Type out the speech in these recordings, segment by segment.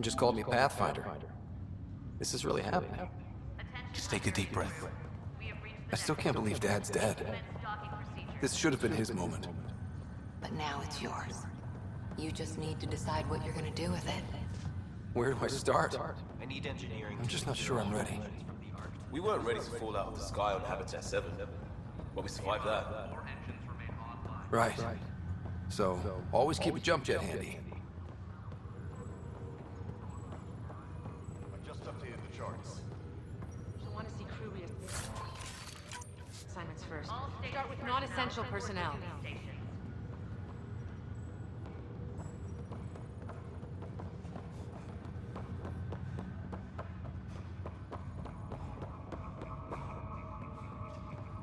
just called me Pathfinder. This is really happening. Just take a deep breath. I still can't believe Dad's dead. This should have been his moment. But now it's yours. You just need to decide what you're gonna do with it. Where do I start? I need engineering. I'm just not sure I'm ready. We weren't ready to fall out of the sky on Habitat 7, but we survived that. Right. So, always keep a jump jet handy. Just updated the charts. I want to see crew assignments first. Start with non-essential personnel.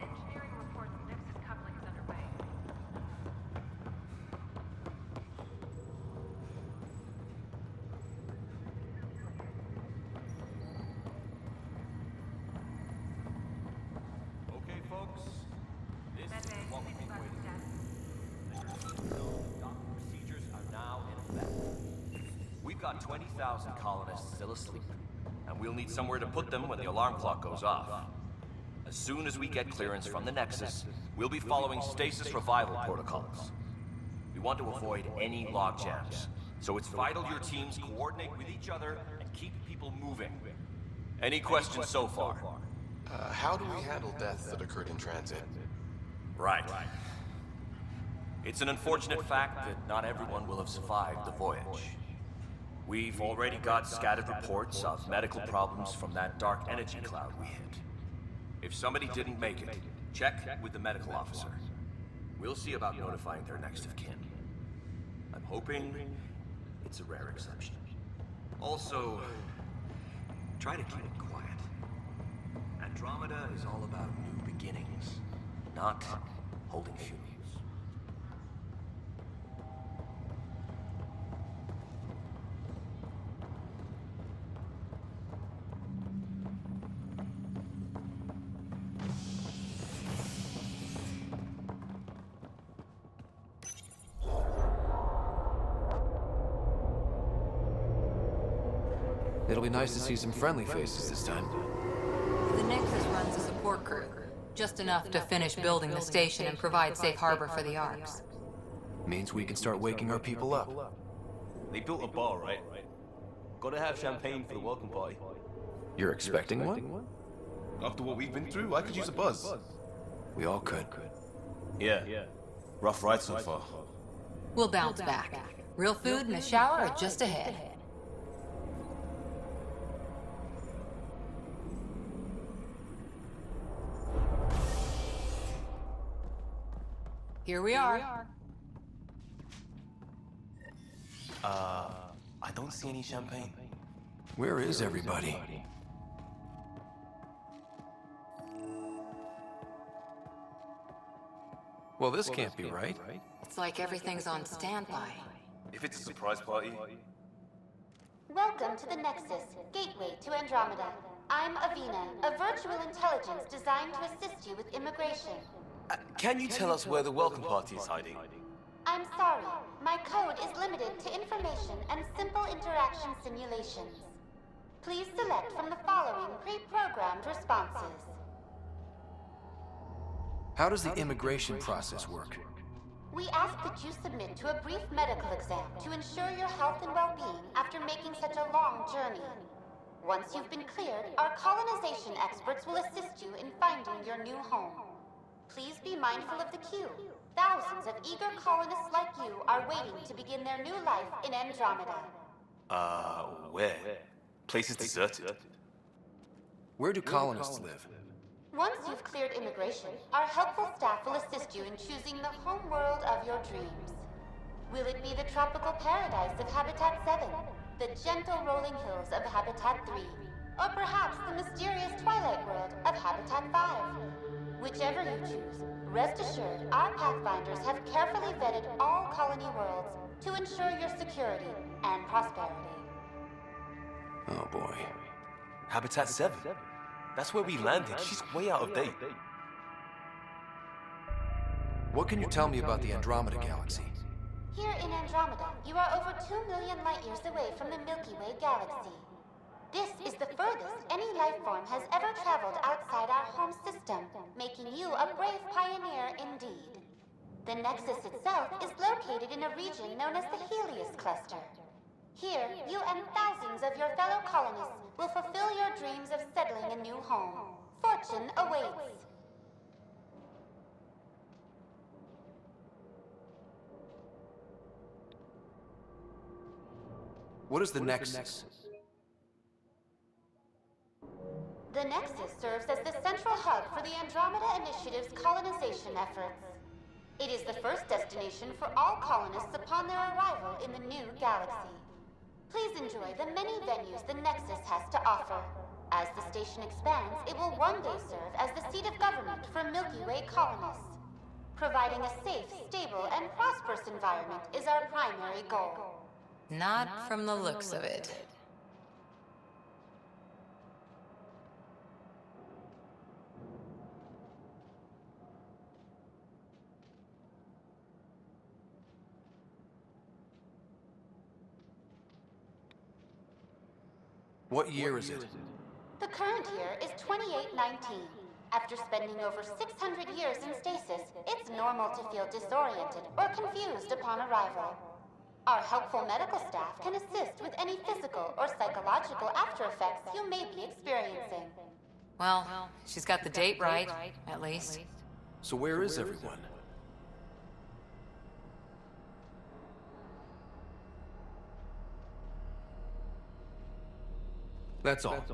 Engineering reports Nexus coupling is underway. Okay, folks. This is what we've been waiting for. Dock procedures are now in effect. We've got 20,000 colonists still asleep, and we'll need somewhere to put them when the alarm clock goes off. As soon as we get clearance from the Nexus, we'll be following stasis revival protocols. We want to avoid any logjams, so it's vital your teams coordinate with each other and keep people moving. Any questions so far? How do we handle deaths that occurred in transit? Right. It's an unfortunate fact that not everyone will have survived the voyage. We've already got scattered reports of medical problems from that dark energy cloud we hit. If somebody didn't make it, check with the medical officer. We'll see about notifying their next of kin. I'm hoping it's a rare exception. Also, try to keep it quiet. Andromeda is all about new beginnings, not holding funerals. It'll be nice to see some friendly faces this time. The Nexus runs a support crew. Just enough to finish building the station and provide safe harbor for the Arks. Means we can start waking our people up. They built a bar, right? Gotta have champagne for the welcome party. You're expecting one? After what we've been through, I could use a buzz. We all could. Yeah. Rough ride so far. We'll bounce back. Real food and a shower are just ahead. Here we are. I don't see any champagne. Where is everybody? Well, this can't be right. It's like everything's on standby. If it's a surprise party, Welcome to the Nexus, gateway to Andromeda. I'm Avina, a virtual intelligence designed to assist you with immigration. Can you tell us where the welcome party is hiding? I'm sorry, my code is limited to information and simple interaction simulations. Please select from the following pre-programmed responses. How does the immigration process work? We ask that you submit to a brief medical exam to ensure your health and well-being after making such a long journey. Once you've been cleared, our colonization experts will assist you in finding your new home. Please be mindful of the queue. Thousands of eager colonists like you are waiting to begin their new life in Andromeda. Where? Place is deserted. Where do colonists live? Once you've cleared immigration, our helpful staff will assist you in choosing the home world of your dreams. Will it be the tropical paradise of Habitat 7, the gentle rolling hills of Habitat 3, or perhaps the mysterious twilight world of Habitat 5? Whichever you choose, rest assured our Pathfinders have carefully vetted all colony worlds to ensure your security and prosperity. Oh boy. Habitat 7? That's where we landed. She's way out of date. What can you tell me about the Andromeda Galaxy? Here in Andromeda, you are over 2 million light-years away from the Milky Way galaxy. This is the furthest any life form has ever traveled outside our home system, making you a brave pioneer indeed. The Nexus itself is located in a region known as the Helios Cluster. Here, you and thousands of your fellow colonists will fulfill your dreams of settling a new home. Fortune awaits. What is the Nexus? The Nexus serves as the central hub for the Andromeda Initiative's colonization efforts. It is the first destination for all colonists upon their arrival in the new galaxy. Please enjoy the many venues the Nexus has to offer. As the station expands, it will one day serve as the seat of government for Milky Way colonists. Providing a safe, stable, and prosperous environment is our primary goal. Not from the looks of it. What year is it? The current year is 2819. After spending over 600 years in stasis, it's normal to feel disoriented or confused upon arrival. Our helpful medical staff can assist with any physical or psychological after effects you may be experiencing. Well, she's got the date right, at least. So where is everyone? That's all.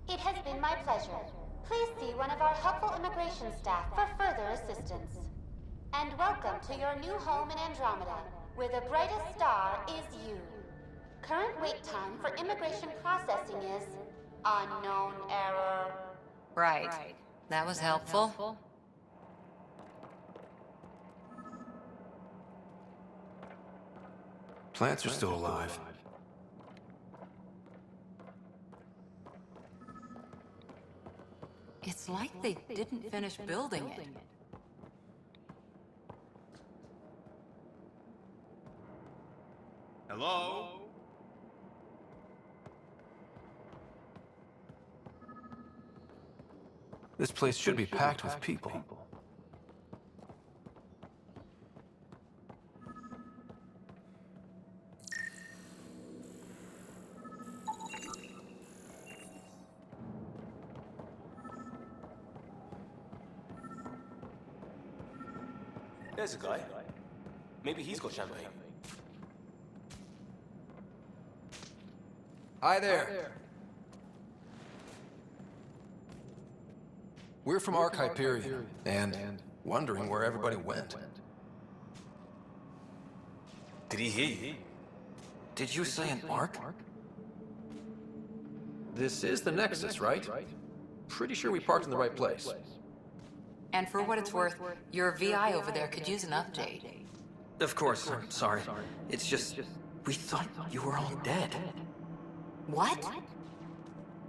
It has been my pleasure. Please see one of our helpful immigration staff for further assistance. And welcome to your new home in Andromeda, where the brightest star is you. Current wait time for immigration processing is unknown error. Right. That was helpful. Plants are still alive. It's like they didn't finish building it. Hello? This place should be packed with people. There's a guy. Maybe he's got champagne. Hi there. We're from Ark Hyperion, and wondering where everybody went. Did he hear you? Did you say an Ark? This is the Nexus, right? Pretty sure we parked in the right place. And for what it's worth, your VI over there could use an update. Of course, I'm sorry. It's just, we thought you were all dead. What?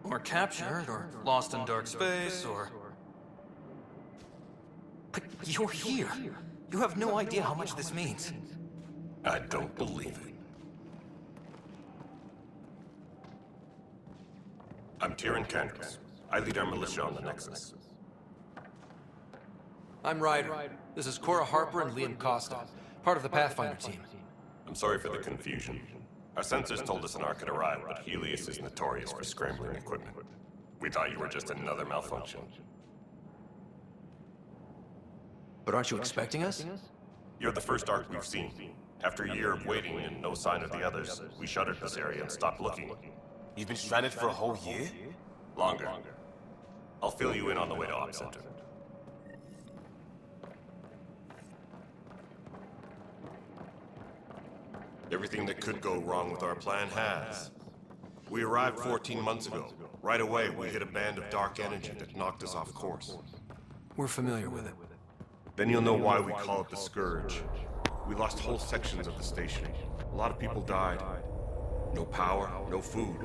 Or captured, or lost in dark space, or... But you're here. You have no idea how much this means. I don't believe it. I'm Tyrion Candles. I lead our militia on the Nexus. I'm Ryder. This is Cora Harper and Liam Costa, part of the Pathfinder team. I'm sorry for the confusion. Our sensors told us an Ark had arrived, but Helios is notorious for scrambling equipment. We thought you were just another malfunction. But aren't you expecting us? You're the first Ark we've seen. After a year of waiting and no sign of the others, we shuttered this area and stopped looking. You've been stranded for a whole year? Longer. I'll fill you in on the way to Op Center. Everything that could go wrong with our plan has. We arrived 14 months ago. Right away, we hit a band of dark energy that knocked us off course. We're familiar with it. Then you'll know why we call it the Scourge. We lost whole sections of the station. A lot of people died. No power, no food.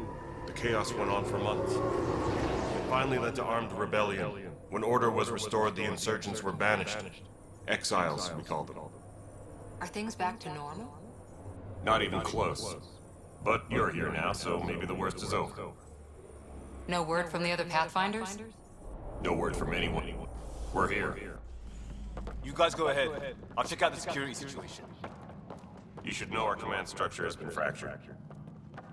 The chaos went on for months. It finally led to armed rebellion. When order was restored, the insurgents were banished. Exiles, we called them. Are things back to normal? Not even close. But you're here now, so maybe the worst is over. No word from the other Pathfinders? No word from anyone. We're here. You guys go ahead. I'll check out the security situation. You should know our command structure has been fractured.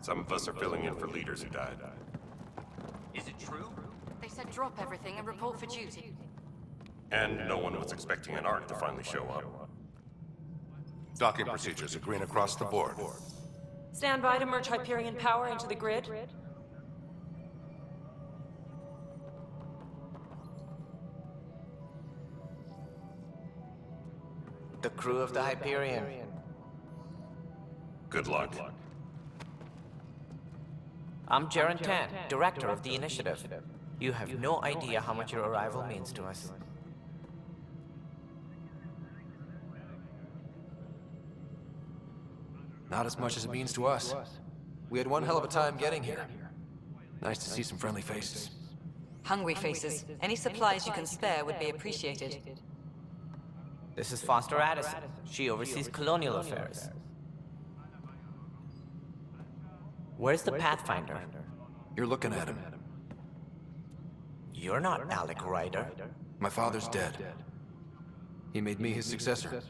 Some of us are filling in for leaders who died. Is it true? They said drop everything and report for duty. And no one was expecting an Ark to finally show up. Docking procedures are green across the board. Stand by to merge Hyperion power into the grid. The crew of the Hyperion. Good luck. I'm Jaren Tan, director of the initiative. You have no idea how much your arrival means to us. Not as much as it means to us. We had one hell of a time getting here. Nice to see some friendly faces. Hungry faces. Any supplies you can spare would be appreciated. This is Foster Addison. She oversees colonial affairs. Where's the Pathfinder? You're looking at him. You're not Alec Ryder. My father's dead. He made me his successor.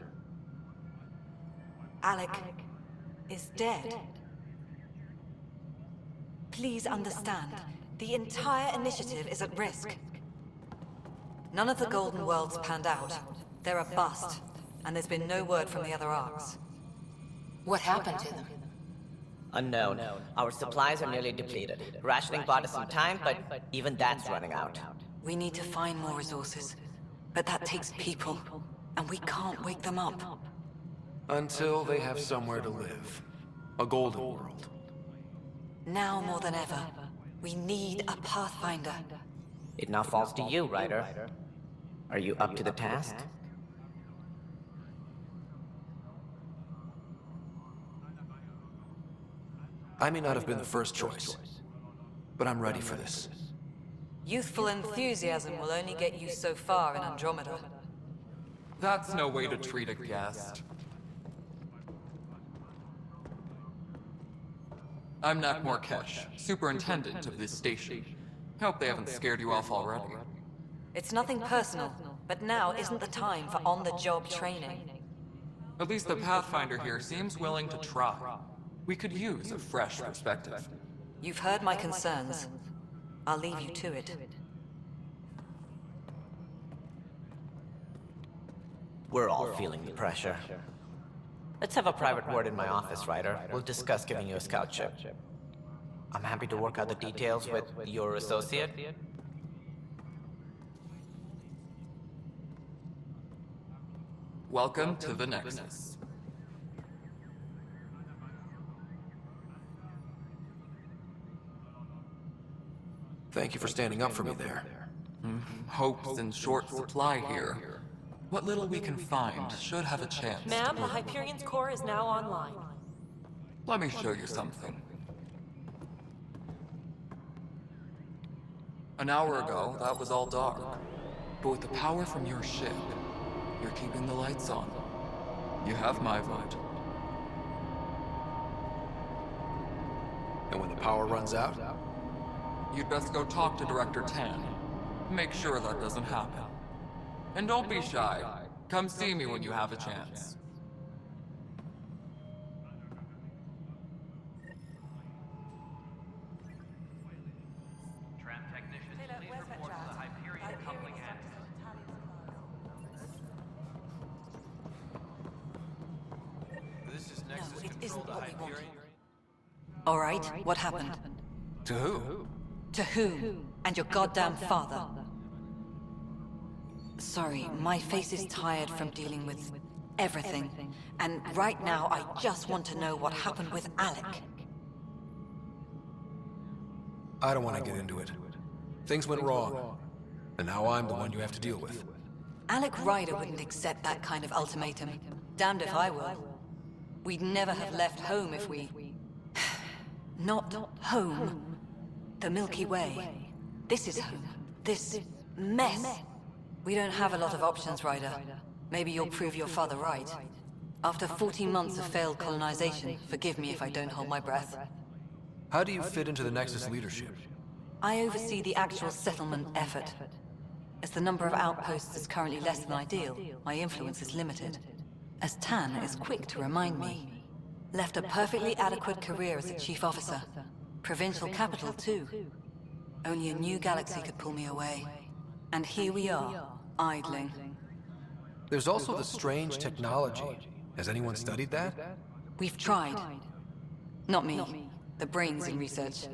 Alec is dead. Please understand, the entire initiative is at risk. None of the Golden Worlds panned out. They're a bust, and there's been no word from the other arcs. What happened to them? Unknown. Our supplies are nearly depleted. Rationing bought us some time, but even that's running out. We need to find more resources, but that takes people, and we can't wake them up. Until they have somewhere to live. A golden world. Now more than ever, we need a Pathfinder. It now falls to you, Ryder. Are you up to the task? I may not have been the first choice, but I'm ready for this. Youthful enthusiasm will only get you so far in Andromeda. That's no way to treat a guest. I'm Nak Morkesh, superintendent of this station. Hope they haven't scared you off already. It's nothing personal, but now isn't the time for on-the-job training. At least the Pathfinder here seems willing to try. We could use a fresh perspective. You've heard my concerns. I'll leave you to it. We're all feeling the pressure. Let's have a private word in my office, Ryder. We'll discuss giving you a scout ship. I'm happy to work out the details with your associate. Welcome to the Nexus. Thank you for standing up for me there. Hope's in short supply here. What little we can find should have a chance. Ma'am, the Hyperion's core is now online. Let me show you something. An hour ago, that was all dark. But with the power from your ship, you're keeping the lights on. You have my vote. And when the power runs out? You'd best go talk to Director Tan. Make sure that doesn't happen. And don't be shy. Come see me when you have a chance. No, it isn't what we wanted. All right, what happened? To who? To whom? And your goddamn father. Sorry, my face is tired from dealing with everything. And right now, I just want to know what happened with Alec. I don't want to get into it. Things went wrong. And now I'm the one you have to deal with. Alec Ryder wouldn't accept that kind of ultimatum. Damned if I will. We'd never have left home if we... Not home. The Milky Way. This is home. This mess. We don't have a lot of options, Ryder. Maybe you'll prove your father right. After 14 months of failed colonization, forgive me if I don't hold my breath. How do you fit into the Nexus leadership? I oversee the actual settlement effort. As the number of outposts is currently less than ideal, my influence is limited. As Tan is quick to remind me. Left a perfectly adequate career as a chief officer. Provincial capital, too. Only a new galaxy could pull me away. And here we are, idling. There's also the strange technology. Has anyone studied that? We've tried. Not me. The brains in research.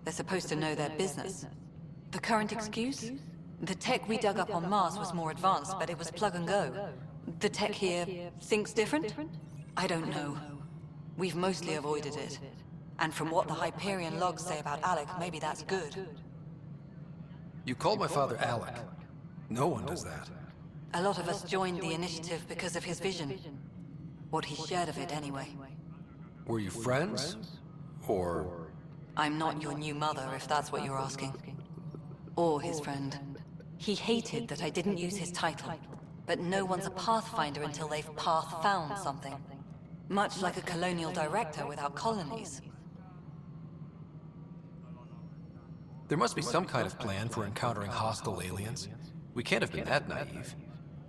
They're supposed to know their business. The current excuse? The tech we dug up on Mars was more advanced, but it was plug and go. The tech here thinks different? I don't know. We've mostly avoided it. And from what the Hyperion logs say about Alec, maybe that's good. You called my father Alec. No one does that. A lot of us joined the initiative because of his vision. What he shared of it, anyway. Were you friends? Or... I'm not your new mother, if that's what you're asking. Or his friend. He hated that I didn't use his title. But no one's a pathfinder until they've path-found something. Much like a colonial director without colonies. There must be some kind of plan for encountering hostile aliens. We can't have been that naive.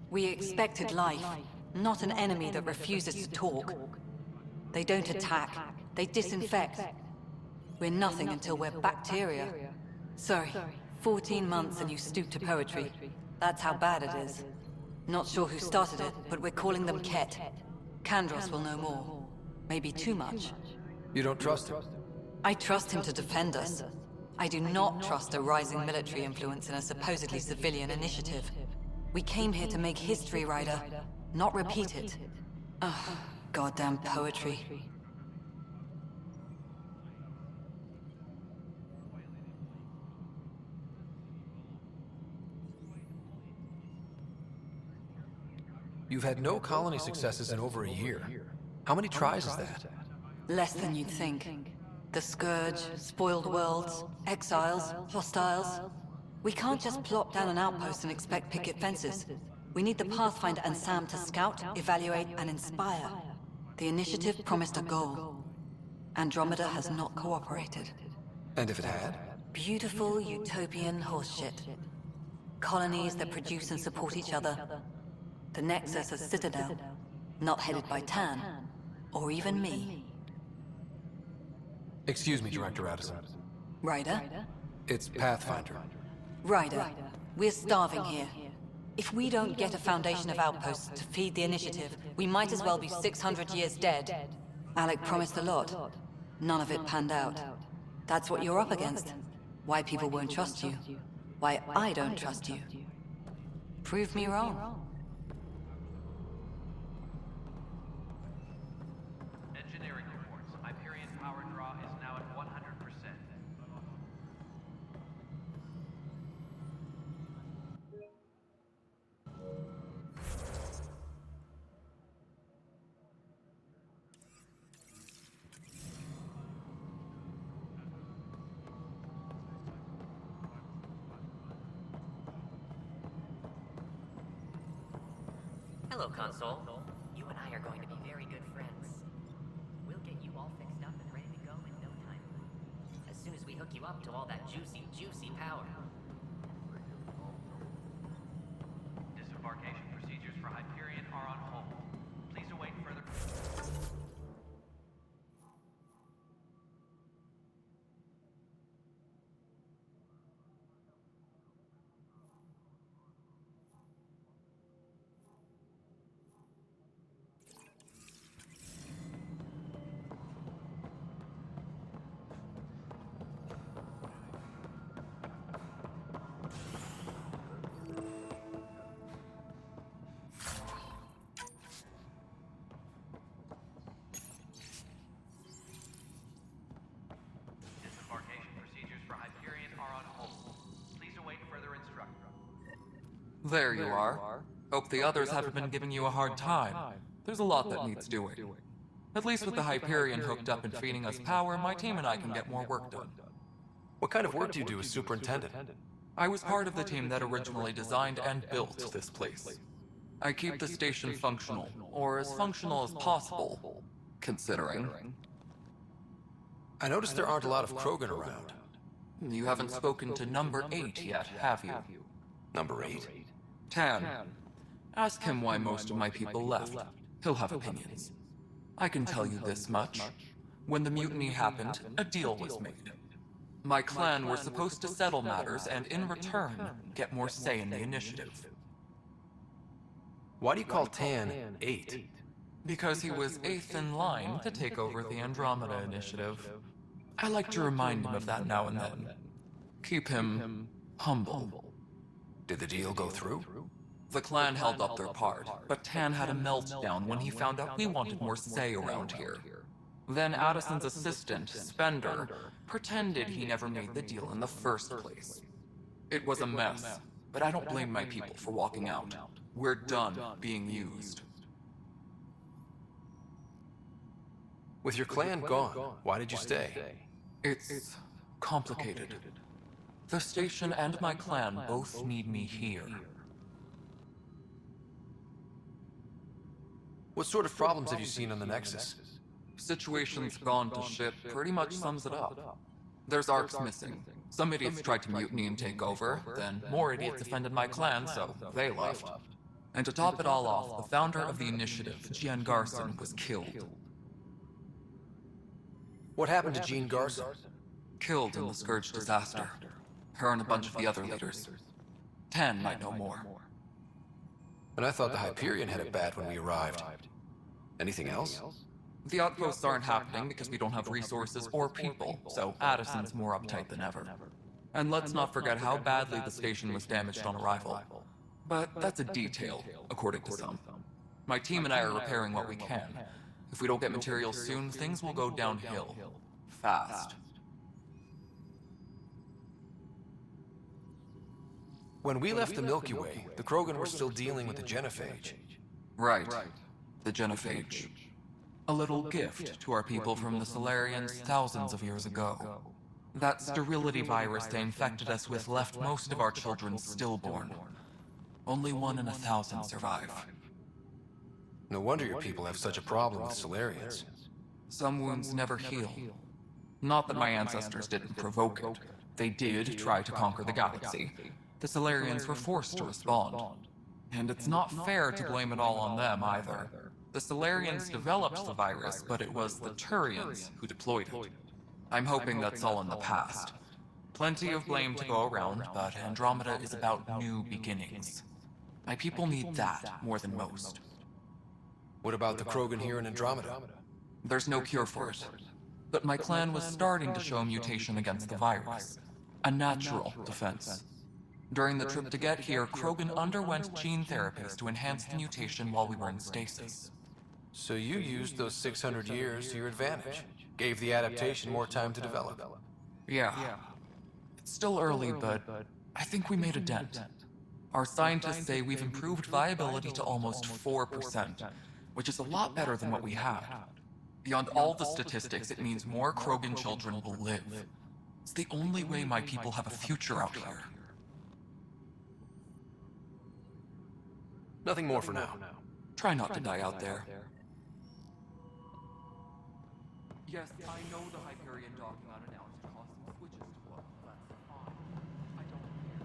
We expected life, not an enemy that refuses to talk. They don't attack, they disinfect. We're nothing until we're bacteria. Sorry, 14 months and you stoop to poetry. That's how bad it is. Not sure who started it, but we're calling them Ket. Kandros will know more. Maybe too much. You don't trust him? I trust him to defend us. I do not trust a rising military influence in a supposedly civilian initiative. We came here to make history, Ryder, not repeat it. Ugh, goddamn poetry. You've had no colony successes in over a year. How many tries is that? Less than you'd think. The Scourge, spoiled worlds, exiles, hostiles. We can't just plop down an outpost and expect picket fences. We need the Pathfinder and Sam to scout, evaluate, and inspire. The initiative promised a goal. Andromeda has not cooperated. And if it had? Beautiful utopian horseshit. Colonies that produce and support each other. The Nexus a citadel, not headed by Tan, or even me. Excuse me, Director Addison. Ryder? It's Pathfinder. Ryder, we're starving here. If we don't get a foundation of outposts to feed the initiative, we might as well be 600 years dead. Alec promised a lot. None of it panned out. That's what you're up against. Why people won't trust you. Why I don't trust you. Prove me wrong. Engineering reports. Hyperion power draw is now at 100%. Hello, Console. You and I are going to be very good friends. We'll get you all fixed up and ready to go in no time. As soon as we hook you up to all that juicy, juicy power. Disembarkation procedures for Hyperion are on hold. Please await further... There you are. Hope the others haven't been giving you a hard time. There's a lot that needs doing. At least with the Hyperion hooked up and feeding us power, my team and I can get more work done. What kind of work do you do as superintendent? I was part of the team that originally designed and built this place. I keep the station functional, or as functional as possible, considering. I noticed there aren't a lot of Krogan around. You haven't spoken to number 8 yet, have you? Number 8? Tan. Ask him why most of my people left. He'll have opinions. I can tell you this much. When the mutiny happened, a deal was made. My clan were supposed to settle matters and, in return, get more say in the initiative. Why do you call Tan 8? Because he was 8th in line to take over the Andromeda initiative. I like to remind him of that now and then. Keep him humble. Did the deal go through? The clan held up their part, but Tan had a meltdown when he found out we wanted more say around here. Then Addison's assistant, Spender, pretended he never made the deal in the first place. It was a mess, but I don't blame my people for walking out. We're done being used. With your clan gone, why did you stay? It's complicated. The station and my clan both need me here. What sort of problems have you seen on the Nexus? Situation's gone to shit pretty much sums it up. There's arcs missing. Some idiots tried to mutiny and take over, then more idiots offended my clan, so they left. And to top it all off, the founder of the initiative, Jean Garson, was killed. What happened to Jean Garson? Killed in the Scourge disaster. Her and a bunch of the other leaders. Tan might know more. And I thought the Hyperion had it bad when we arrived. Anything else? The outposts aren't happening because we don't have resources or people, so Addison's more uptight than ever. And let's not forget how badly the station was damaged on arrival. But that's a detail, according to some. My team and I are repairing what we can. If we don't get materials soon, things will go downhill. Fast. When we left the Milky Way, the Krogan were still dealing with the genophage. Right. The genophage. A little gift to our people from the Solarians thousands of years ago. That sterility virus they infected us with left most of our children stillborn. Only 1 in 1,000 survive. No wonder your people have such a problem with Solarians. Some wounds never heal. Not that my ancestors didn't provoke it. They did try to conquer the galaxy. The Solarians were forced to respond. And it's not fair to blame it all on them either. The Solarians developed the virus, but it was the Turians who deployed it. I'm hoping that's all in the past. Plenty of blame to go around, but Andromeda is about new beginnings. My people need that more than most. What about the Krogan here in Andromeda? There's no cure for it. But my clan was starting to show a mutation against the virus. A natural defense. During the trip to get here, Krogan underwent gene therapies to enhance the mutation while we were in stasis. So you used those 600 years to your advantage. Gave the adaptation more time to develop. Yeah. It's still early, but I think we made a dent. Our scientists say we've improved viability to almost 4%, which is a lot better than what we had. Beyond all the statistics, it means more Krogan children will live. It's the only way my people have a future out here. Nothing more for now. Try not to die out there. Yes, I know the Hyperion docking unannounced caused some switches to blow. That's fine. I don't care.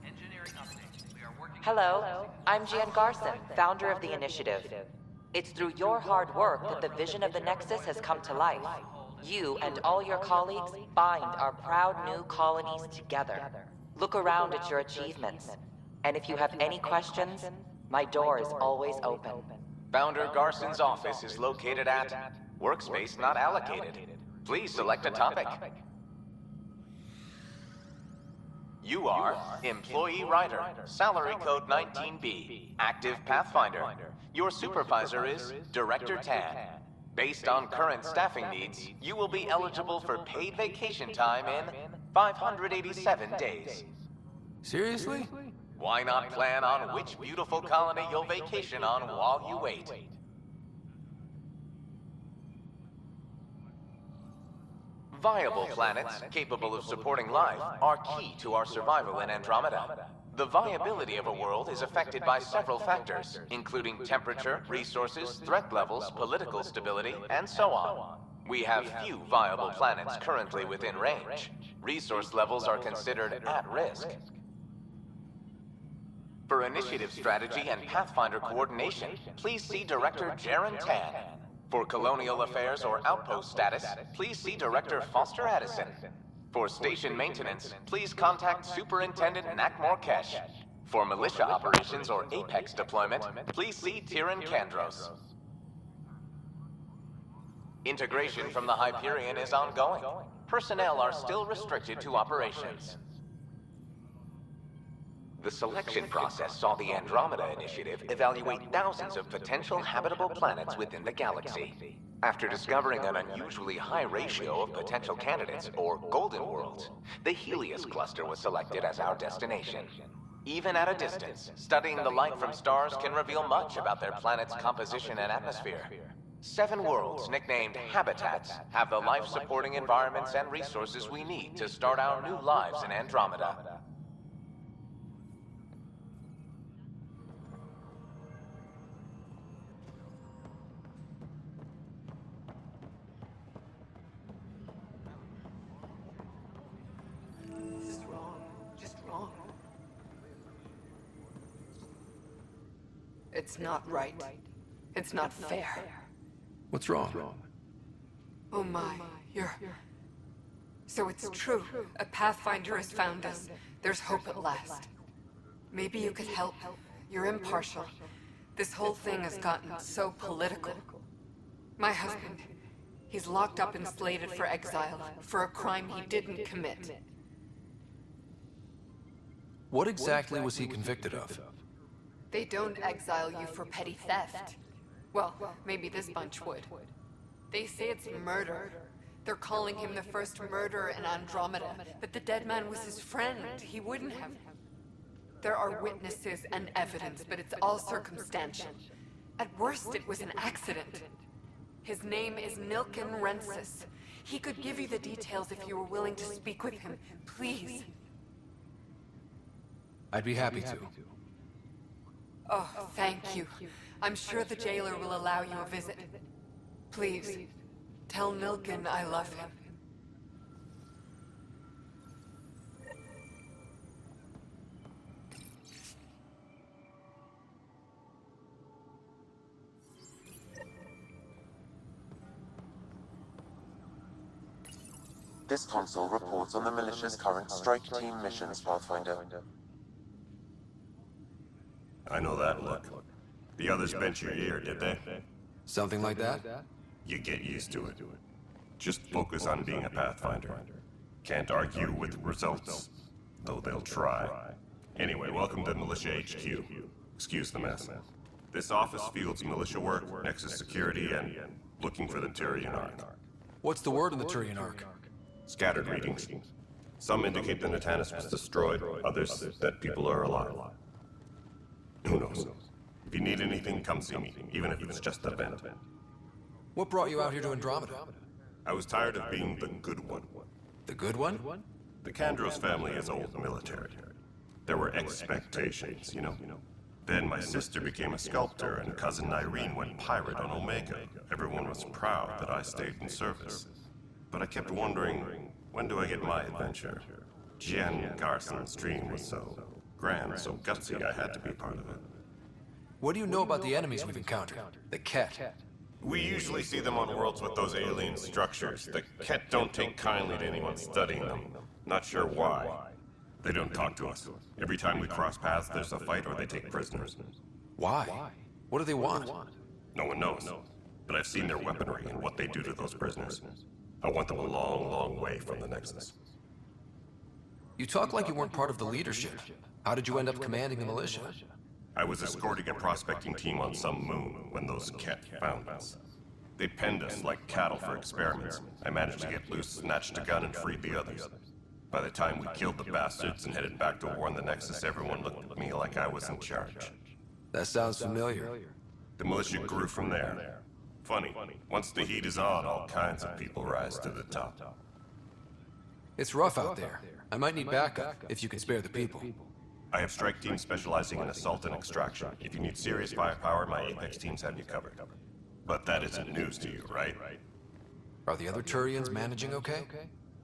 Engineering update. We are working. Hello, I'm Jean Garson, founder of the initiative. It's through your hard work that the vision of the Nexus has come to life. You and all your colleagues bind our proud new colonies together. Look around at your achievements. And if you have any questions, my door is always open. Founder Garson's office is located at Workspace Not Allocated. Please select a topic. You are Employee Writer, Salary Code 19B, Active Pathfinder. Your supervisor is Director Tan. Based on current staffing needs, you will be eligible for paid vacation time in 587 days. Seriously? Why not plan on which beautiful colony you'll vacation on while you wait? Viable planets capable of supporting life are key to our survival in Andromeda. The viability of a world is affected by several factors, including temperature, resources, threat levels, political stability, and so on. We have few viable planets currently within range. Resource levels are considered at risk. For initiative strategy and Pathfinder coordination, please see Director Jaren Tan. For colonial affairs or outpost status, please see Director Foster Addison. For station maintenance, please contact Superintendent Nakmor Kesh. For militia operations or Apex deployment, please see Tyran Kandros. Integration from the Hyperion is ongoing. Personnel are still restricted to operations. The selection process saw the Andromeda Initiative evaluate thousands of potential habitable planets within the galaxy. After discovering an unusually high ratio of potential candidates, or golden worlds, the Helios cluster was selected as our destination. Even at a distance, studying the light from stars can reveal much about their planet's composition and atmosphere. 7 worlds, nicknamed habitats, have the life-supporting environments and resources we need to start our new lives in Andromeda. It's not right. It's not fair. What's wrong? Oh my, you're... So it's true. A Pathfinder has found us. There's hope at last. Maybe you could help. You're impartial. This whole thing has gotten so political. My husband, he's locked up and slated for exile for a crime he didn't commit. What exactly was he convicted of? They don't exile you for petty theft. Well, maybe this bunch would. They say it's murder. They're calling him the first murderer in Andromeda, but the dead man was his friend. He wouldn't have. There are witnesses and evidence, but it's all circumstantial. At worst, it was an accident. His name is Nilken Rensis. He could give you the details if you were willing to speak with him. Please. I'd be happy to. Oh, thank you. I'm sure the jailer will allow you a visit. Please, tell Nilken I love him. This console reports on the militia's current strike team missions, Pathfinder. I know that look. The others bent your ear, did they? Something like that? You get used to it. Just focus on being a Pathfinder. Can't argue with results, though they'll try. Anyway, welcome to Militia HQ. Excuse the mess. This office fields militia work, Nexus security, and looking for the Turian Ark. What's the word on the Turian Ark? Scattered readings. Some indicate the Natanus was destroyed, others that people are alive. Who knows? If you need anything, come see me, even if it's just a vent. What brought you out here to Andromeda? I was tired of being the good one. The good one? The Kandros family is old military. There were expectations, you know. Then my sister became a sculptor and cousin Irene went pirate on Omega. Everyone was proud that I stayed in service. But I kept wondering, when do I get my adventure? Jen Garson's dream was so grand, so gutsy, I had to be part of it. What do you know about the enemies we've encountered? The Ket? We usually see them on worlds with those alien structures. The Ket don't take kindly to anyone studying them. Not sure why. They don't talk to us. Every time we cross paths, there's a fight or they take prisoners. Why? What do they want? No one knows. But I've seen their weaponry and what they do to those prisoners. I want them a long, long way from the Nexus. You talk like you weren't part of the leadership. How did you end up commanding the militia? I was escorting a prospecting team on some moon when those Ket found us. They penned us like cattle for experiments. I managed to get loose, snatched a gun, and freed the others. By the time we killed the bastards and headed back to warn the Nexus, everyone looked at me like I was in charge. That sounds familiar. The militia grew from there. Funny, once the heat is on, all kinds of people rise to the top. It's rough out there. I might need backup, if you can spare the people. I have strike teams specializing in assault and extraction. If you need serious firepower, my Apex teams have you covered. But that isn't news to you, right? Are the other Turians managing okay?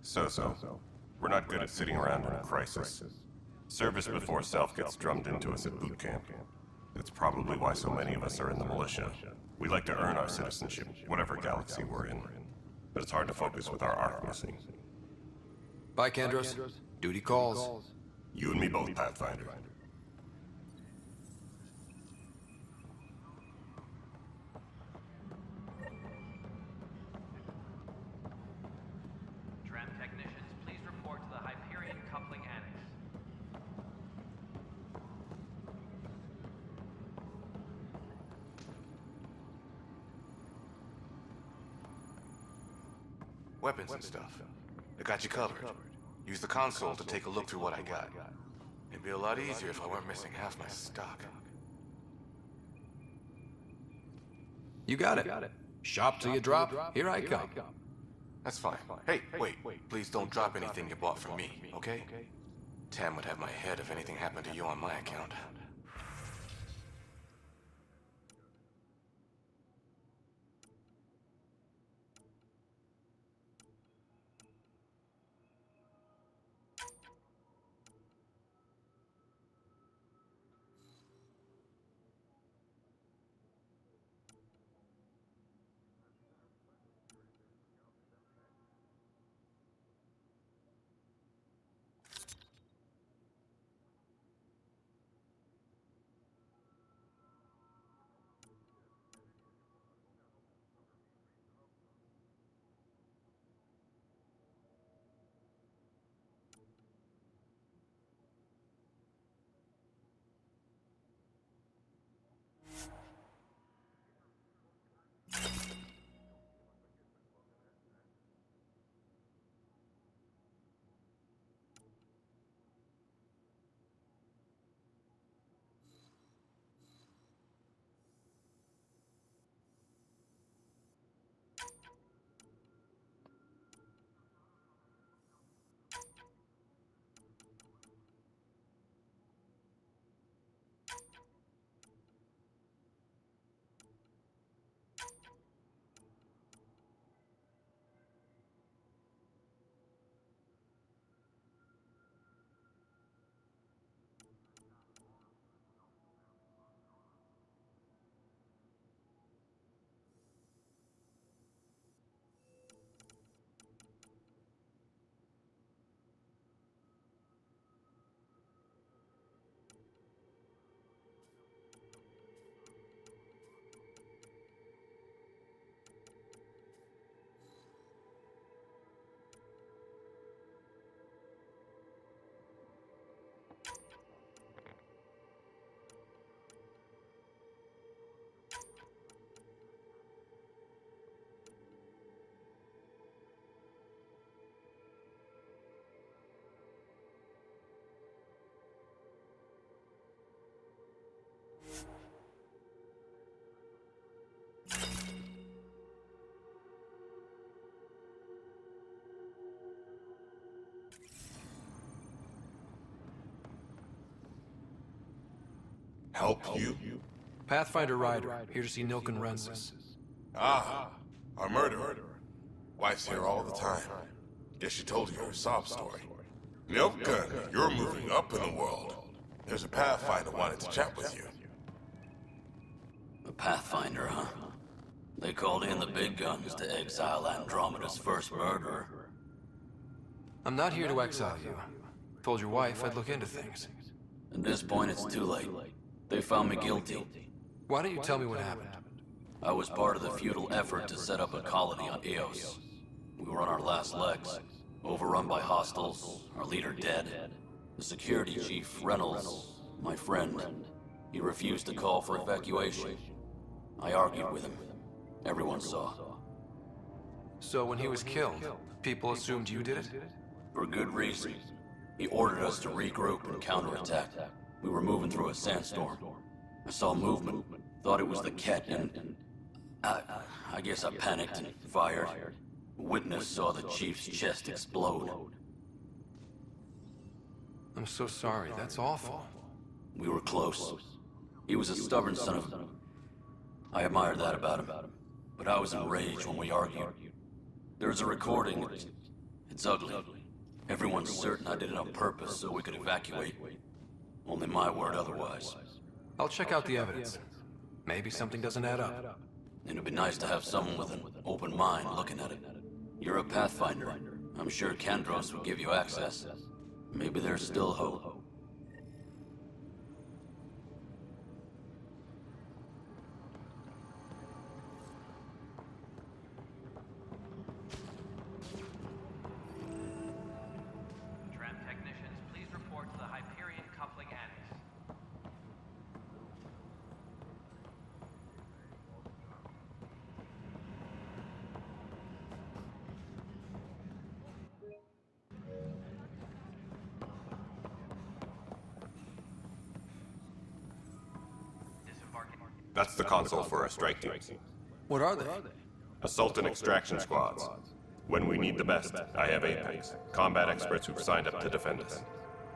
So-so. We're not good at sitting around in a crisis. Service before self gets drummed into us at boot camp. That's probably why so many of us are in the militia. We like to earn our citizenship, whatever galaxy we're in. But it's hard to focus with our arc missing. Bye, Kandros. Duty calls. You and me both, Pathfinder. Tram technicians, please report to the Hyperion Coupling Annex. Weapons and stuff. I got you covered. Use the console to take a look through what I got. It'd be a lot easier if I weren't missing half my stock. You got it. Shop till you drop. Here I come. That's fine. Hey, wait. Please don't drop anything you bought from me, okay? Tam would have my head if anything happened to you on my account. Help you? Pathfinder Ryder, here to see Nilken Rensis. Ah, our murderer. Wife's here all the time. Guess she told you her sob story. Nilken, you're moving up in the world. There's a Pathfinder wanted to chat with you. A Pathfinder, huh? They called in the big guns to exile Andromeda's first murderer. I'm not here to exile you. Told your wife I'd look into things. At this point, it's too late. They found me guilty. Why don't you tell me what happened? I was part of the futile effort to set up a colony on Eos. We were on our last legs, overrun by hostiles, our leader dead. The security chief, Reynolds, my friend, he refused to call for evacuation. I argued with him. Everyone saw. So when he was killed, people assumed you did it? For good reason. He ordered us to regroup and counterattack. We were moving through a sandstorm. I saw movement, thought it was the Ket, and I guess I panicked and fired. A witness saw the chief's chest explode. I'm so sorry, that's awful. We were close. He was a stubborn son of... I admired that about him. But I was enraged when we argued. There's a recording. It's ugly. Everyone's certain I did it on purpose so we could evacuate. Only my word otherwise. I'll check out the evidence. Maybe something doesn't add up. And it'd be nice to have someone with an open mind looking at it. You're a Pathfinder. I'm sure Kandros would give you access. Maybe there's still hope. Tram technicians, please report to the Hyperion coupling annex. That's the console for our strike teams. What are they? Assault and extraction squads. When we need the best, I have Apex, combat experts who've signed up to defend us.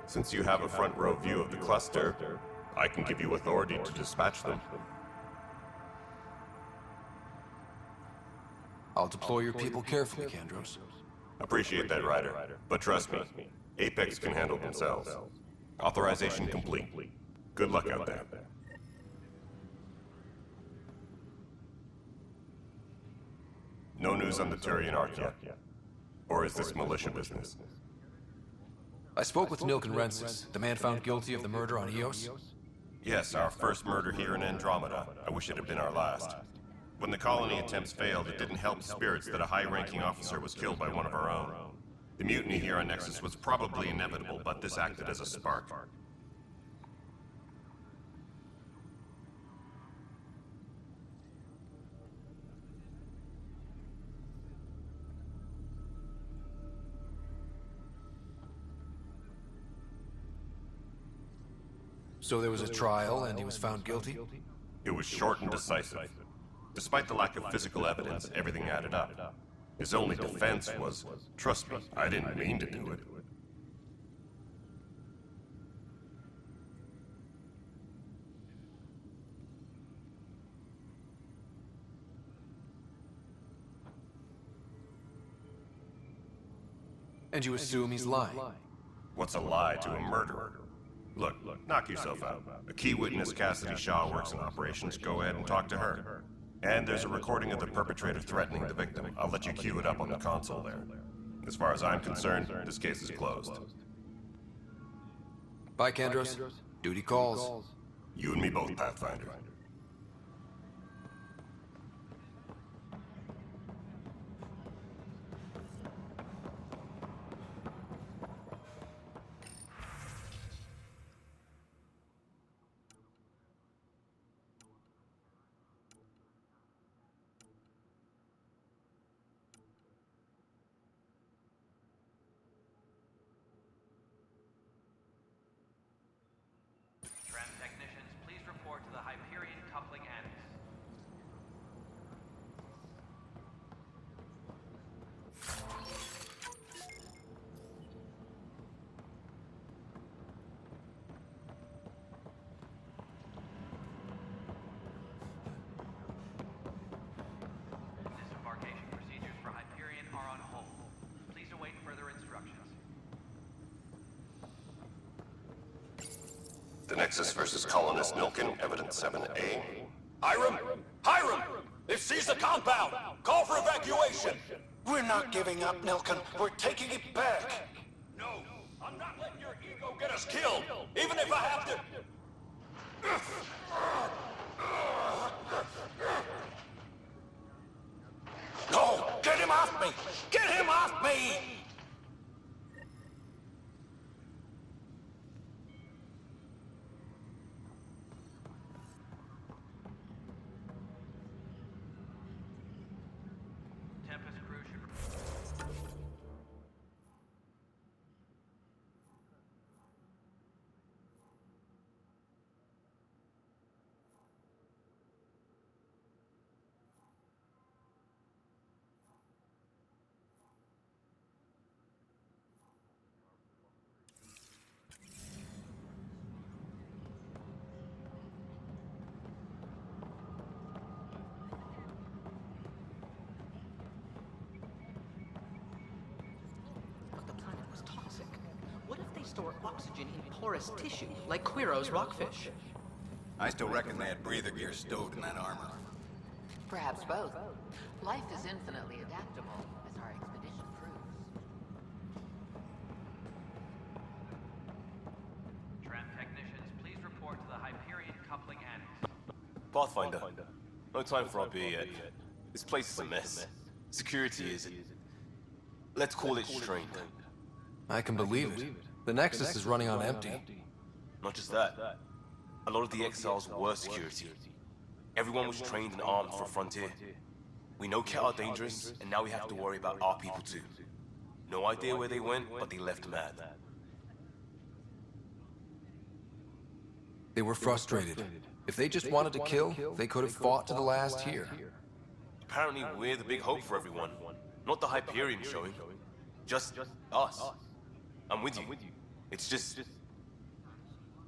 Since you have a front row view of the cluster, I can give you authority to dispatch them. I'll deploy your people carefully, Kandros. Appreciate that, Ryder. But trust me, Apex can handle themselves. Authorization complete. Good luck out there. No news on the Turian Ark yet? Or is this militia business? I spoke with Nilken Rensis, the man found guilty of the murder on Eos. Yes, our first murder here in Andromeda. I wish it had been our last. When the colony attempts failed, it didn't help spirits that a high-ranking officer was killed by one of our own. The mutiny here on Nexus was probably inevitable, but this acted as a spark. So there was a trial, and he was found guilty? It was short and decisive. Despite the lack of physical evidence, everything added up. His only defense was, trust me, I didn't mean to do it. And you assume he's lying? What's a lie to a murderer? Look, knock yourself out. A key witness, Cassidy Shaw, works in operations. Go ahead and talk to her. And there's a recording of the perpetrator threatening the victim. I'll let you cue it up on the console there. As far as I'm concerned, this case is closed. Bye, Kandros. Duty calls. You and me both, Pathfinder. Tram technicians, please report to the Hyperion coupling annex. Disembarkation procedures for Hyperion are on hold. Please await further instructions. The Nexus versus Colonist Nilken, Evidence 7A. Hiram! Hiram! They've seized the compound! Call for evacuation! We're not giving up, Nilken. We're taking it back. No, I'm not letting your ego get us killed, even if I have to... No! Get him off me! Get him off me! Tempest crew should... store oxygen in porous tissue, like Quiro's rockfish. I still reckon they had breather gear stowed in that armor. Perhaps both. Life is infinitely adaptable, as our expedition proves. Tram technicians, please report to the Hyperion coupling annex. Pathfinder, no time for our beer yet. This place is a mess. Security is... let's call it strained. I can believe it. The Nexus is running on empty. Not just that. A lot of the exiles were security. Everyone was trained and armed for Frontier. We know Ket are dangerous, and now we have to worry about our people too. No idea where they went, but they left mad. They were frustrated. If they just wanted to kill, they could have fought to the last here. Apparently we're the big hope for everyone. Not the Hyperion showing. Just us. I'm with you. It's just...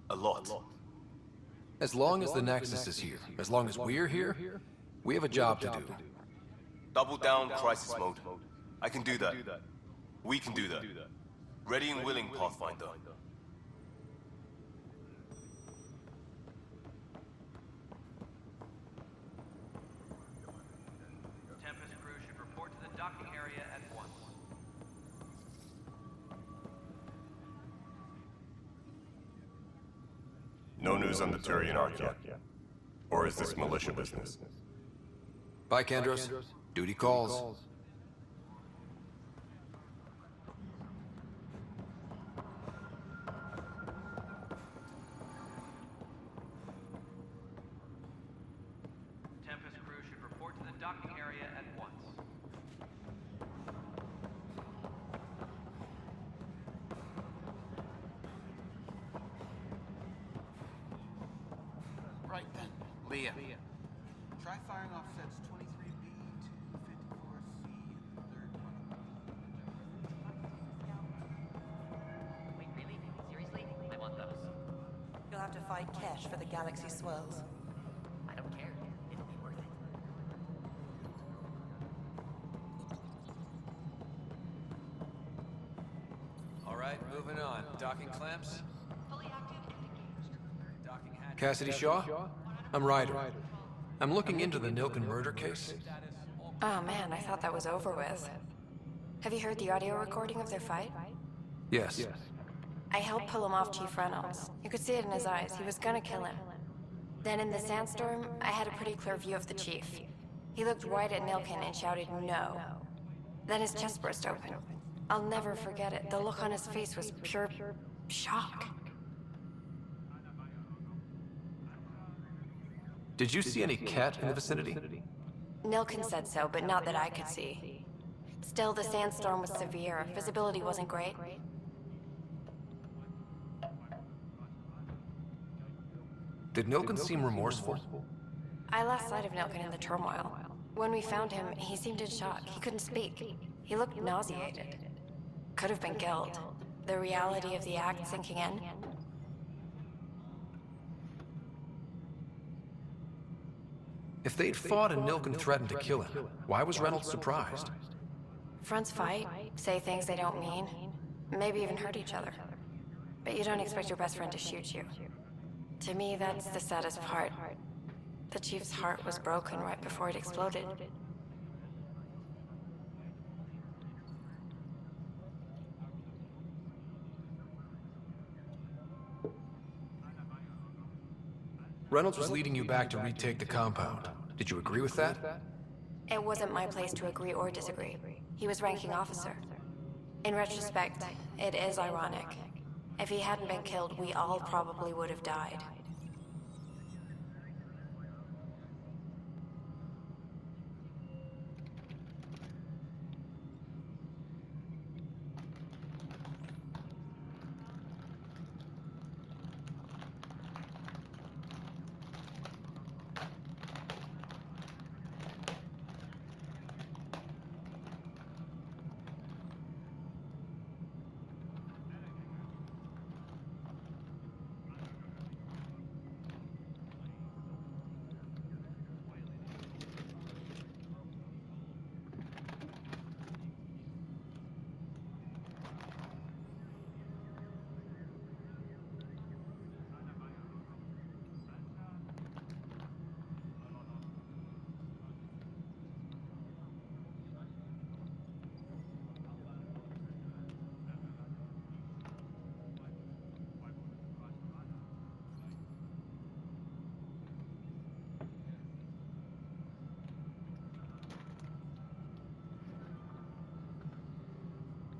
a lot. As long as the Nexus is here, as long as we're here, we have a job to do. Double down crisis mode. I can do that. We can do that. Ready and willing, Pathfinder. Tempest crew should report to the docking area at once. No news on the Turian Ark yet? Or is this militia business? Bye, Kandros. Duty calls. Tempest crew should report to the docking area at once. Right then, Leah. Try firing off sets 23B to 54C in the third tunnel. Wait, really? Seriously? I want those. You'll have to fight cash for the galaxy swells. I don't care. It'll be worth it. All right, moving on. Docking clamps? Fully active and engaged. Docking hatch. Cassidy Shaw? I'm Ryder. I'm looking into the Nilken murder case. Oh man, I thought that was over with. Have you heard the audio recording of their fight? Yes. I helped pull him off Chief Reynolds. You could see it in his eyes. He was gonna kill him. Then in the sandstorm, I had a pretty clear view of the Chief. He looked right at Nilken and shouted no. Then his chest burst open. I'll never forget it. The look on his face was pure shock. Did you see any cat in the vicinity? Nilken said so, but not that I could see. Still, the sandstorm was severe. Visibility wasn't great. Did Nilken seem remorseful? I lost sight of Nilken in the turmoil. When we found him, he seemed in shock. He couldn't speak. He looked nauseated. Could have been guilt. The reality of the act sinking in. If they'd fought and Nilken threatened to kill him, why was Reynolds surprised? Fronts fight, say things they don't mean, maybe even hurt each other. But you don't expect your best friend to shoot you. To me, that's the saddest part. The Chief's heart was broken right before it exploded. Reynolds was leading you back to retake the compound. Did you agree with that? It wasn't my place to agree or disagree. He was ranking officer. In retrospect, it is ironic. If he hadn't been killed, we all probably would have died.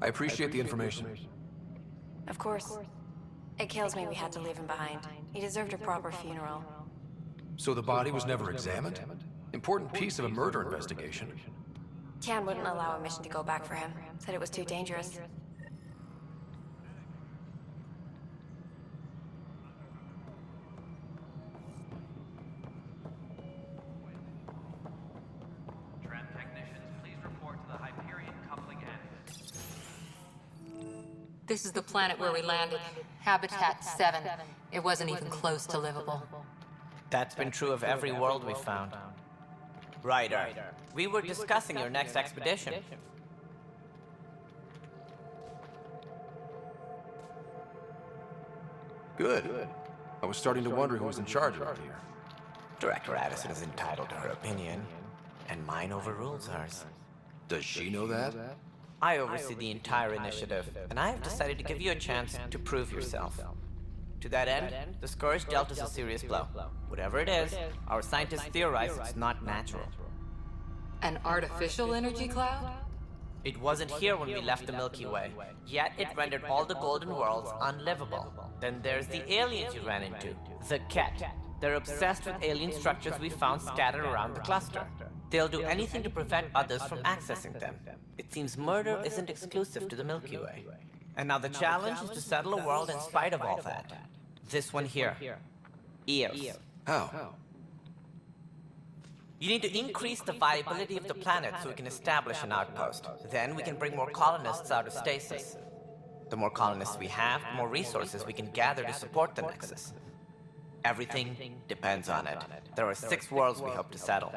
I appreciate the information. Of course. It kills me we had to leave him behind. He deserved a proper funeral. So the body was never examined? Important piece of a murder investigation. Tian wouldn't allow a mission to go back for him. Said it was too dangerous. Tram technicians, please report to the Hyperion coupling end. This is the planet where we landed. Habitat 7. It wasn't even close to livable. That's been true of every world we've found. Ryder, we were discussing your next expedition. Good. I was starting to wonder who was in charge around here. Director Addison is entitled to her opinion, and mine overrules hers. Does she know that? I oversee the entire initiative, and I have decided to give you a chance to prove yourself. To that end, the Scourge dealt us a serious blow. Whatever it is, our scientists theorize it's not natural. An artificial energy cloud? It wasn't here when we left the Milky Way, yet it rendered all the Golden Worlds unlivable. Then there's the aliens you ran into, the Ket. They're obsessed with alien structures we found scattered around the cluster. They'll do anything to prevent others from accessing them. It seems murder isn't exclusive to the Milky Way. And now the challenge is to settle a world in spite of all that. This one here. Eos. How? You need to increase the viability of the planet so we can establish an outpost. Then we can bring more colonists out of stasis. The more colonists we have, the more resources we can gather to support the Nexus. Everything depends on it. There are 6 worlds we hope to settle.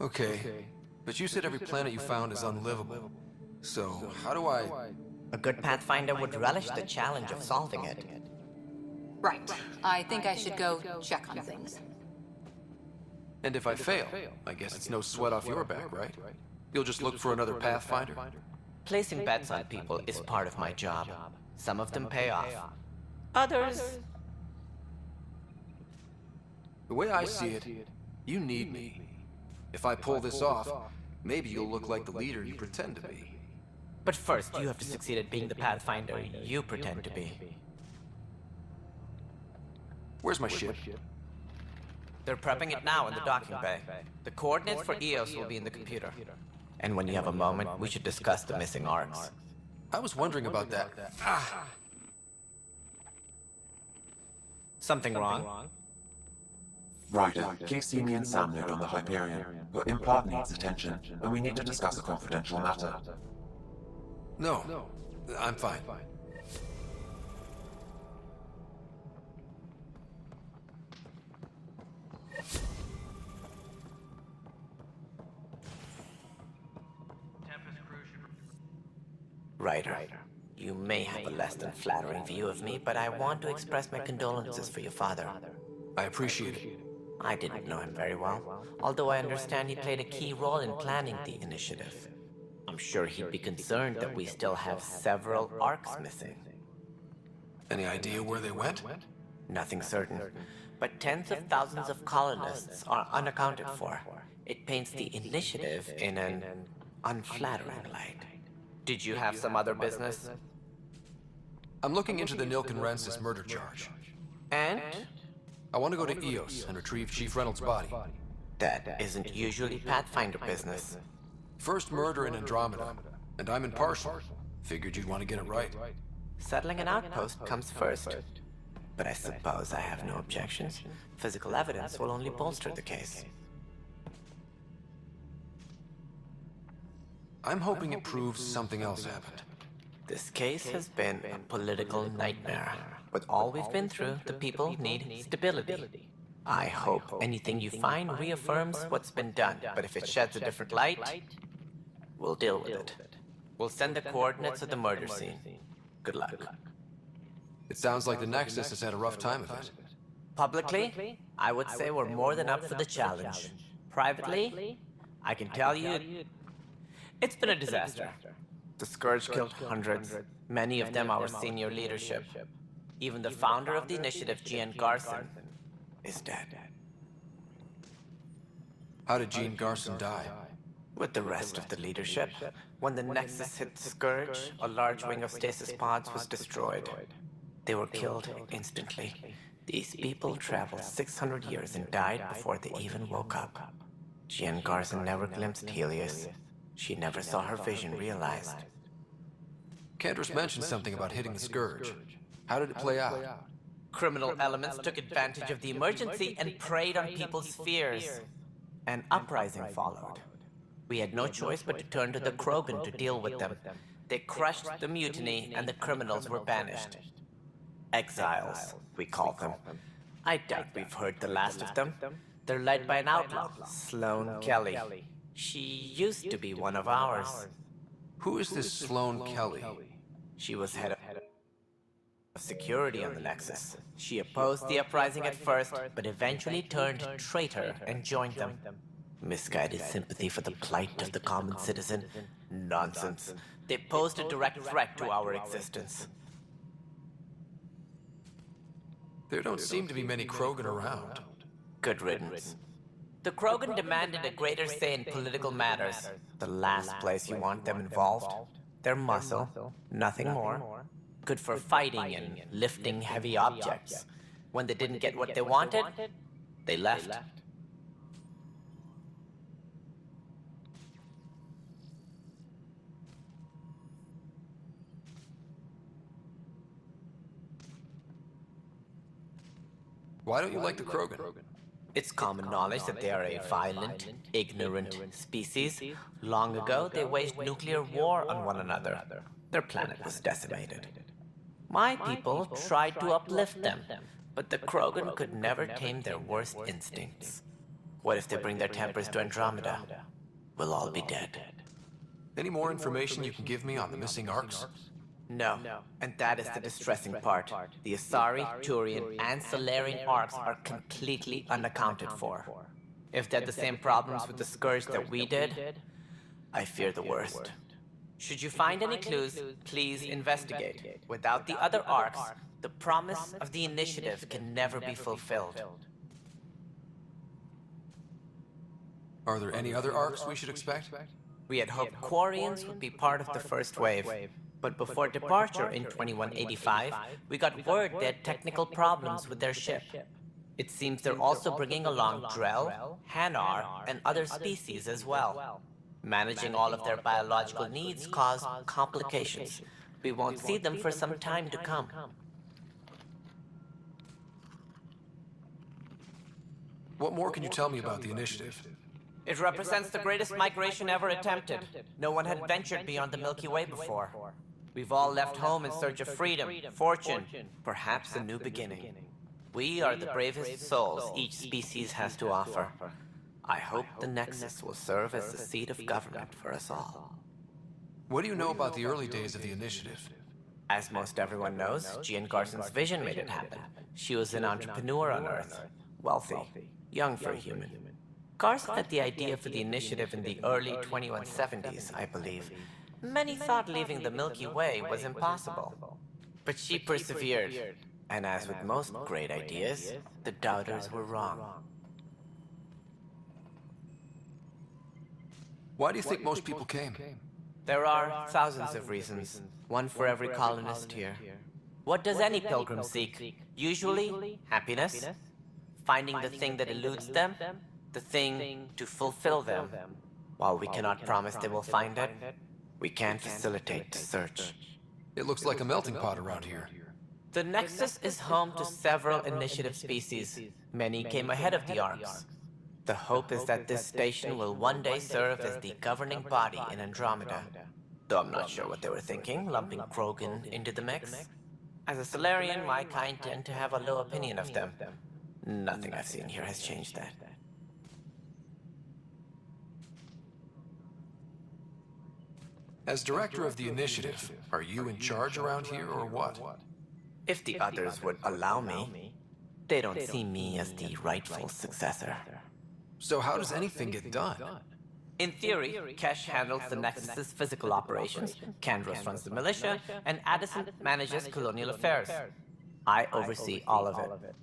Okay, but you said every planet you found is unlivable. So, how do I... A good Pathfinder would relish the challenge of solving it. Right. I think I should go check on things. And if I fail, I guess it's no sweat off your back, right? You'll just look for another Pathfinder? Placing bets on people is part of my job. Some of them pay off. Others... The way I see it, you need me. If I pull this off, maybe you'll look like the leader you pretend to be. But first, you have to succeed at being the Pathfinder you pretend to be. Where's my ship? They're prepping it now in the docking bay. The coordinates for Eos will be in the computer. And when you have a moment, we should discuss the missing arcs. I was wondering about that. Something wrong? Ryder, keep Simi and Sam note on the Hyperion, but Implant needs attention, and we need to discuss a confidential matter. No, I'm fine. Ryder, you may have a less than flattering view of me, but I want to express my condolences for your father. I appreciate it. I didn't know him very well, although I understand he played a key role in planning the initiative. I'm sure he'd be concerned that we still have several arcs missing. Any idea where they went? Nothing certain, but tens of thousands of colonists are unaccounted for. It paints the initiative in an unflattering light. Did you have some other business? I'm looking into the Nilkenrensis murder charge. And? I want to go to Eos and retrieve Chief Reynolds' body. That isn't usually Pathfinder business. First murder in Andromeda, and I'm impartial. Figured you'd want to get it right. Settling an outpost comes first. But I suppose I have no objections. Physical evidence will only bolster the case. I'm hoping it proves something else happened. This case has been a political nightmare. With all we've been through, the people need stability. I hope anything you find reaffirms what's been done, but if it sheds a different light, we'll deal with it. We'll send the coordinates of the murder scene. Good luck. It sounds like the Nexus has had a rough time of it. Publicly, I would say we're more than up for the challenge. Privately, I can tell you, it's been a disaster. The Scourge killed hundreds, many of them our senior leadership. Even the founder of the initiative, Jean Garson, is dead. How did Jean Garson die? With the rest of the leadership, when the Nexus hit the Scourge, a large wing of stasis pods was destroyed. They were killed instantly. These people traveled 600 years and died before they even woke up. Jean Garson never glimpsed Helios. She never saw her vision realized. Kandros mentioned something about hitting the Scourge. How did it play out? Criminal elements took advantage of the emergency and preyed on people's fears. An uprising followed. We had no choice but to turn to the Krogan to deal with them. They crushed the mutiny and the criminals were banished. Exiles, we call them. I doubt we've heard the last of them. They're led by an outlaw, Sloane Kelly. She used to be one of ours. Who is this Sloane Kelly? She was head of security on the Nexus. She opposed the uprising at first, but eventually turned traitor and joined them. Misguided sympathy for the plight of the common citizen? Nonsense. They posed a direct threat to our existence. There don't seem to be many Krogan around. Good riddance. The Krogan demanded a greater say in political matters. The last place you want them involved. Their muscle, nothing more. Good for fighting and lifting heavy objects. When they didn't get what they wanted, they left. Why don't you like the Krogan? It's common knowledge that they are a violent, ignorant species. Long ago, they waged nuclear war on one another. Their planet was decimated. My people tried to uplift them, but the Krogan could never tame their worst instincts. What if they bring their tempers to Andromeda? We'll all be dead. Any more information you can give me on the missing arcs? No, and that is the distressing part. The Asari, Turian, and Solarian arcs are completely unaccounted for. If they had the same problems with the Scourge that we did, I fear the worst. Should you find any clues, please investigate. Without the other arcs, the promise of the Initiative can never be fulfilled. Are there any other arcs we should expect? We had hoped Quarians would be part of the first wave. But before departure in 2185, we got word they had technical problems with their ship. It seems they're also bringing along Drell, Hanar, and other species as well. Managing all of their biological needs caused complications. We won't see them for some time to come. What more can you tell me about the Initiative? It represents the greatest migration ever attempted. No one had ventured beyond the Milky Way before. We've all left home in search of freedom, fortune, perhaps a new beginning. We are the bravest souls each species has to offer. I hope the Nexus will serve as the seat of government for us all. What do you know about the early days of the Initiative? As most everyone knows, Jean Garson's vision made it happen. She was an entrepreneur on Earth, wealthy, young for a human. Garson had the idea for the Initiative in the early 2170s, I believe. Many thought leaving the Milky Way was impossible. But she persevered, and as with most great ideas, the doubters were wrong. Why do you think most people came? There are thousands of reasons, one for every colonist here. What does any pilgrim seek? Usually, happiness, finding the thing that eludes them, the thing to fulfill them. While we cannot promise they will find it, we can facilitate the search. It looks like a melting pot around here. The Nexus is home to several Initiative species. Many came ahead of the arcs. The hope is that this station will one day serve as the governing body in Andromeda. Though I'm not sure what they were thinking, lumping Krogan into the mix. As a Solarian, my kind tend to have a low opinion of them. Nothing I've seen here has changed that. As director of the Initiative, are you in charge around here or what? If the others would allow me, they don't see me as the rightful successor. So how does anything get done? In theory, Kesh handles the Nexus's physical operations, Kandros runs the militia, and Addison manages colonial affairs. I oversee all of it.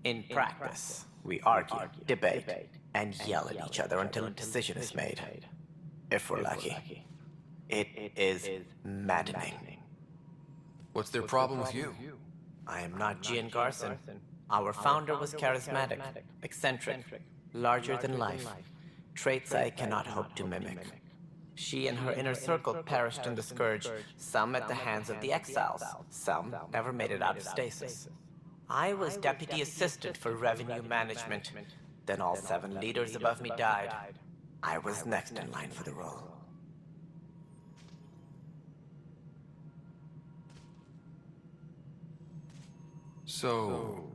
In practice, we argue, debate, and yell at each other until a decision is made. If we're lucky. It is maddening. What's their problem with you? I am not Gian Garson. Our founder was charismatic, eccentric, larger than life. Traits I cannot hope to mimic. She and her inner circle perished in the Scourge, some at the hands of the Exiles, some never made it out of stasis. I was deputy assistant for revenue management. Then all 7 leaders above me died. I was next in line for the role. So,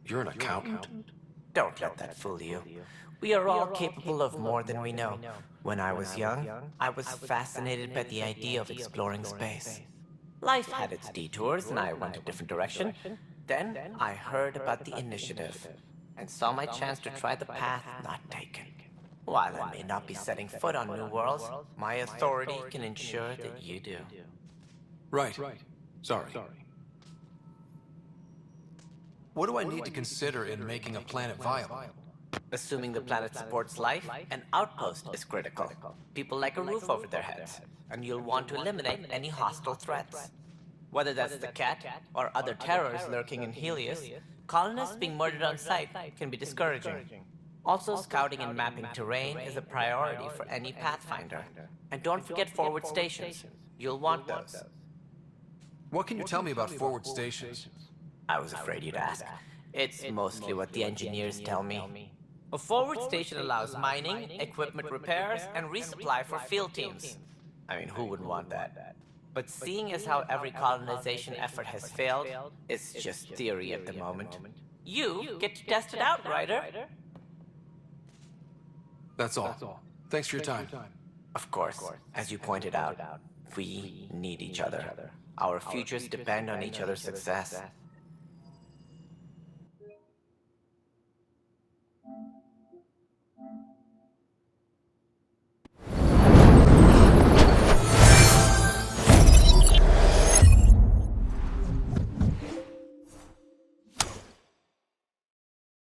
you're an accountant? Don't let that fool you. We are all capable of more than we know. When I was young, I was fascinated by the idea of exploring space. Life had its detours, and I went a different direction. Then I heard about the initiative, and saw my chance to try the path not taken. While I may not be setting foot on new worlds, my authority can ensure that you do. Right. Sorry. What do I need to consider in making a planet viable? Assuming the planet supports life, an outpost is critical. People like a roof over their heads, and you'll want to eliminate any hostile threats. Whether that's the cat or other terrors lurking in Helios, colonists being murdered on sight can be discouraging. Also, scouting and mapping terrain is a priority for any Pathfinder. And don't forget forward stations. You'll want those. What can you tell me about forward stations? I was afraid you'd ask. It's mostly what the engineers tell me. A forward station allows mining, equipment repairs, and resupply for field teams. I mean, who wouldn't want that? But seeing as how every colonization effort has failed, it's just theory at the moment. You get to test it out, Ryder. That's all. Thanks for your time. Of course, as you pointed out, we need each other. Our futures depend on each other's success.